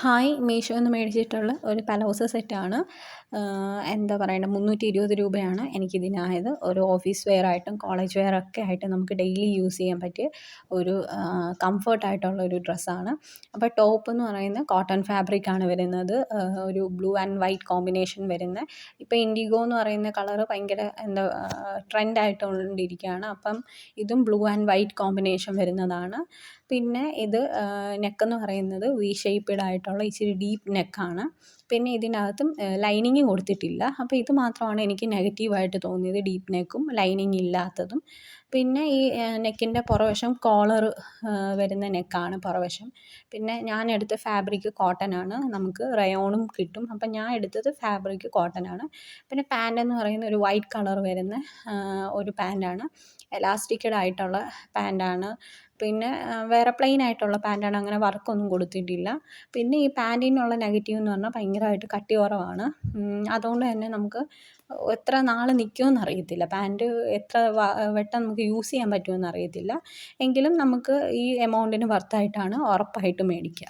Hi, മീഷോന്ന് മേടിച്ചിട്ടുള്ള ഒരു palazzo സെറ്റാണ്. എന്താ പറയണ്ടേ, 320 രൂപയാണ് എനിക്കിതിനായത്. ഒരു ഓഫീസ് വെയർ ആയിട്ടും കോളേജ് വെയർ ഒക്കെ ആയിട്ട് നമുക്ക് ഡെയിലി യൂസ് ചെയ്യാൻ പറ്റിയ ഒരു കംഫർട്ടായിട്ടുള്ള ഒരു ഡ്രസ്സാണ്. അപ്പോൾ ടോപ്പ് എന്ന് പറയുന്നത് കോട്ടൺ ഫാബ്രിക്കാണ് വരുന്നത്. ഒരു ബ്ലൂ ആൻഡ് വൈറ്റ് കോമ്പിനേഷൻ വരുന്ന, ഇപ്പോൾ ഇൻഡിഗോ എന്ന് പറയുന്ന കളറ് ഭയങ്കര ട്രെൻഡായിട്ടുകൊണ്ടിരിക്കുകയാണ്. അപ്പം ഇതും ബ്ലൂ ആൻഡ് വൈറ്റ് കോമ്പിനേഷൻ വരുന്നതാണ്. പിന്നെ ഇത് നെക്കെന്ന് പറയുന്നത് വി ഷേപ്പ്ഡ് ആയിട്ടുള്ള ഇച്ചിരി ഡീപ്പ് നെക്കാണ്. പിന്നെ ഇതിനകത്തും ലൈനിങ് കൊടുത്തിട്ടില്ല. അപ്പോൾ ഇത് മാത്രമാണ് എനിക്ക് നെഗറ്റീവായിട്ട് തോന്നിയത്, ഡീപ്പ് നെക്കും ലൈനിങ് ഇല്ലാത്തതും. പിന്നെ ഈ നെക്കിൻ്റെ പുറവശം കോളർ വരുന്ന നെക്കാണ് പുറവശം. പിന്നെ ഞാൻ എടുത്ത ഫാബ്രിക് കോട്ടൺ ആണ്, നമുക്ക് റയോണും കിട്ടും. അപ്പം ഞാൻ എടുത്തത് ഫാബ്രിക് കോട്ടൺ ആണ്. പിന്നെ പാൻ്റ് എന്ന് പറയുന്ന ഒരു വൈറ്റ് കളർ വരുന്ന ഒരു പാൻ്റാണ്, എലാസ്റ്റിക്കഡ് ആയിട്ടുള്ള പാൻ്റാണ്. പിന്നെ വേറെ പ്ലെയിൻ ആയിട്ടുള്ള പാൻ്റാണ്, അങ്ങനെ വർക്കൊന്നും കൊടുത്തിട്ടില്ല. പിന്നെ ഈ പാൻറ്റിനുള്ള നെഗറ്റീവ് എന്ന് പറഞ്ഞാൽ ഭയങ്കരമായിട്ട് കട്ടി കുറവാണ്. അതുകൊണ്ട് തന്നെ നമുക്ക് എത്ര നാൾ നിൽക്കുമെന്ന് അറിയത്തില്ല. പാൻറ്റ് എത്ര വട്ടം നമുക്ക് യൂസ് ചെയ്യാൻ പറ്റുമെന്ന് അറിയത്തില്ല. എങ്കിലും നമുക്ക് ഈ എമൗണ്ടിന് വർത്തായിട്ടാണ് ഉറപ്പായിട്ടും മേടിക്കുക.